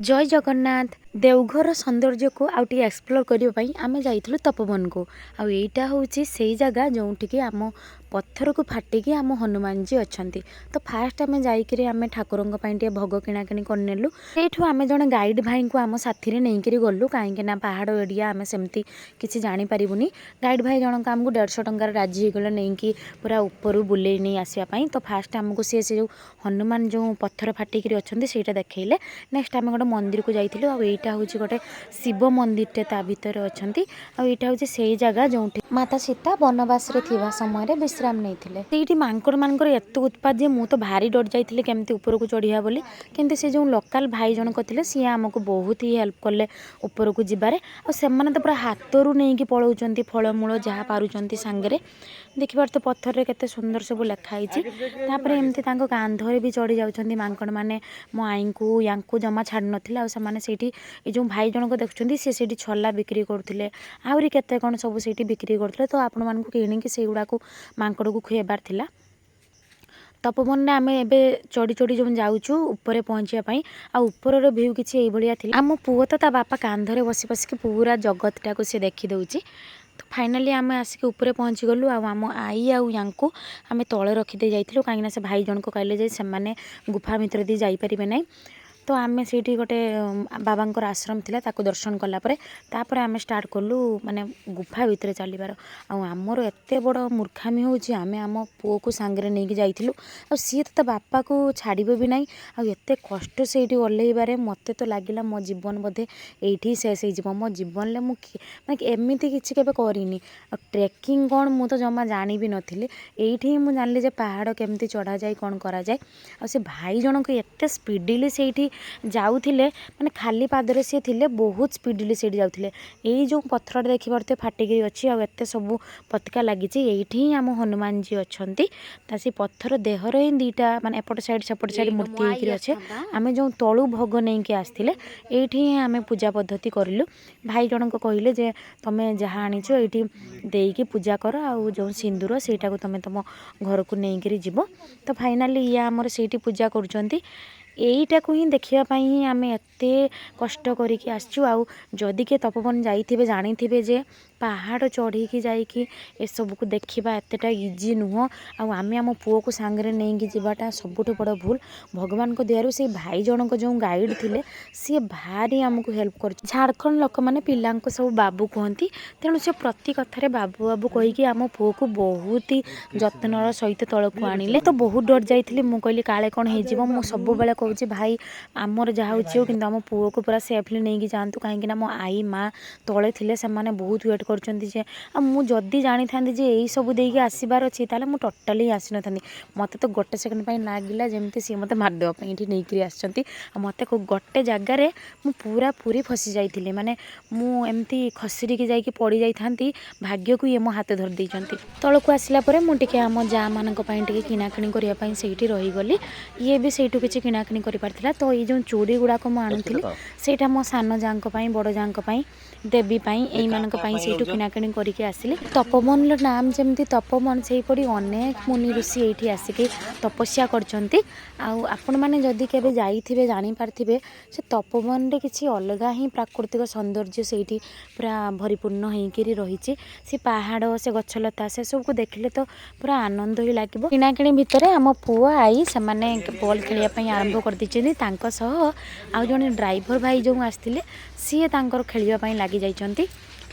जय जगन्नाथ देवघर सौंदर्य को आउट एक्सप्लोर करने आम जाइलु तपोवन को आईटा हूँ से जगह जोटिकी आम पत्थर को फाटिकी आम हनुमान जी अच्छा। तो फास्ट आम जामें ठाकुर भोग किणाकिणी करनेलु सेठू आम जड़े गाइड भाई को आम साथी नहीं गलु कहीं पहाड़ एरिया आम सेमती किसी जानीपारूनी गाइड भाई जनक आमको 150 टंकार राजी होगले नहीं कि पूरा ऊपर बुले नहीं आसवाई। तो फास्ट आमको सी जो हनुमान जो पत्थर फाटिकी अच्छा से देखले नेक्स्ट आम गोटे मंदिर को जाइलु आईटा हूँ गोटे शिव मंदिर ता भीतर अच्छा। आईटा हूँ से जगह जो माता सीता बनवास समय विश्राम नहीं मांकड़ मानकर एत उत्पाद जे मु तो भारी डर जाइए केमती ऊपर को चढ़िया बोली किंतु से जो लोकल भाई जनक थे सी आमको बहुत ही हेल्प कले ऊपर को जीवारे और तो पूरा हाथरू नहीं पलाउं फलमूल जहाँ पार्टी सांगे देखिए तो पत्थर रे केते सुंदर सब लिखाई तापर एमती कांधरे भी चढ़ी जाउछंती मांकड़ मैंने मो आई को या जमा छाड़ नथिला से जो भाई जनक देखुं सी छला बिक्री करते आहरी केते कौन सब से बिक्री करते। तो आपण मानक किणिकी से गुड़ा मांकड़ को खुएबार थिला। तपोवन आम ए चढ़ी चढ़ी जो जाऊँ ऊपर पहुँचापी आपर भ्यू किसी भाया थी आम पुओ तो ता बापा कांधरे बसी बसिक पूरा जगतटा को सी देखीदे। तो फाइनाली आम आसिक ऊपर पहुँची गलु आम आई आउ आम तले रखीदे जाइलु कहीं से भाई जनक कहले से गुफा भितर दी जापारे ना। तो आम से गोटे बाबांकर आश्रम थिला ताको दर्शन कलापर तापर आम स्टार्ट कलु माने गुफा भितर चलबार आमर एत बड़ मूर्खामी होची आम आम पुओ को सांगे नहीं जाइलु सी तो बापा को छाड़ भी ना आते कष्ट से ओल्लैबारे मत तो लगिला मो जीवन बोधे ये शेष हो मो जीवन में मुझे एमती किसी के करनी ट्रेकिंग कौन मु तो जमा जानी भी नी ये मुझे जानी पहाड़ केमती चढ़ा जाए कौन करा जाए आ भाई जनक एत स्पीडली से जाऊले माने खाली पादरे सी थे बहुत स्पीडली से जाऊले यही जो पत्थर देखी पारे फाटिकी अच्छी आते सब पतका लगी ये आम हनुमान जी अच्छा से पत्थर देहर ही दीटा माने एपट साइड सेपट साइड मूर्ति होकर अच्छे आम जो तलु भोग नहीं कि आसते ये आम पूजा पद्धति करूँ भाई जनक कहले जे तुम जहाँ आनीच ये देकी पूजा कर आउ जो सिंदूर सेटा तुम तुम घर को लेकर जीव। तो फाइनाली ये आमर से पूजा करुँच यहीटा को ही देखापी ही आम एत कष्ट करके आदि के तपोवन जाइए जानी जे पहाड़ चढ़ी जाकि सब को देखा एतटा इजी नुह आम आम पुओ को सांगे नहीं जावाटा सबुठ बड़ भूल। भगवान को दयारू से भाई जनक जो गाइड थे सी भारी आमको हेल्प कर झारखंड लोक मैंने पिला सब बाबू कहती तेणु से प्रति कथार बाबू बाबू कहीकि आम पुओ को बहुत ही जत्नर सहित तल को आनिले। तो बहुत डर जाइए मुझे कहली काले कौन हो मु सब बेले कहूँ भाई आमर जहाँ हो कि आम पुओ को पूरा सेफली नहीं जातु कहीं मो आई माँ तले थे से बहुत वेट करदी जानी था यही सब देकी आसबार अच्छी मु टोटाली आसी न मत तो गोटे सेकेंड लगिला जमी सी मत मारदेवाई नहीं आसती मत गोटे जगार पूरा पूरी फसी जाइए माने मुझे खसरिकी जाकि पड़ जाती भाग्य को ये मो हाथ धर देती। तलक आसला मुझे आम जा मान किणाकिणी करने से रहीगली ये भी से किसी किणाकिणी कर पार्थिला। तो ये जो चूड़ी गुड़ाक मुझे सेटा मो सान जाँ बड़ जाँ देवी यही मानक से किणाकिणी करके आसिली। तपोवन नाम जमी तपोवन से पड़ी अनेक मुनि ऋषि ये आसिक तपस्या करछंती आपण मैंने जदि केबे जाइथिबे जानी पारथिबे से तपोवन रे किसी अलग ही प्राकृतिक सौंदर्य से पूरा भरिपूर्ण होकर रही से पहाड़ से गछलता से सब को देखले तो पूरा आनंद ही लगे। किणाकिणी भितर आम पुओ आई से बॉल खेलने आरंभ कर आउ जड़े ड्राइवर भाई जो आसते सी खेलवाई लगी जाइंट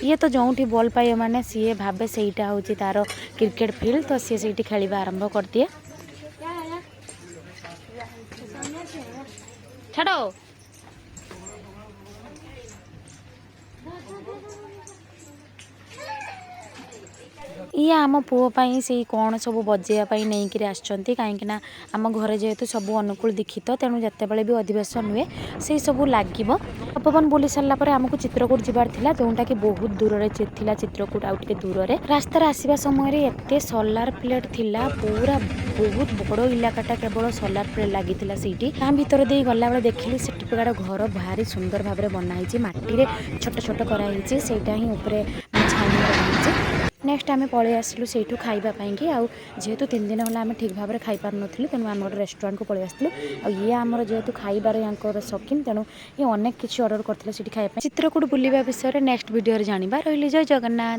ये तो जोटी बॉल पाए मैंने सी भावे सेटा हूँ तार क्रिकेट फील्ड तो सी से खेल आरंभ कर दिए। छाड़ो ये आम पुओपाई से कौन सब बजेवाई नहीं कि आसछंती कहीं आम घर जेहेतु सब अनुकूल दीक्षित तेणु जितेबाला भी अधिवेशन हुए से सब लगे। तपोवन बुली सारापर आमको चित्रकूट जबार था जोटा कि बहुत दूर में था चित्रकूट आउ टे दूर में रास्तार आसवा समय एत सोलार प्लेट थिला पूरा बहुत बड़ इलाकाटा केवल सोलार प्लेट लगी से भर दे गला बेले देखिली से टिपकार घर भारी सुंदर भाव में बनाई मटी छोट छोट कराई से ही ऊपर छाउनी कराई नेक्स्ट आम पलि आसलु से खावाई आउ जेहेतु 3 दिन है आम ठीक भाव में खाई पार नुँ तेणु आम गोटे रेस्टोरेंट को पलि आसलु ये आमर जेहेतु खाइबार यहाँ शौकीन तेणु ये अनेक किसी अर्डर करते खाया चित्रकूट बुलवा विषय नेक्स्ट वीडियो जाना रही जय जगन्नाथ।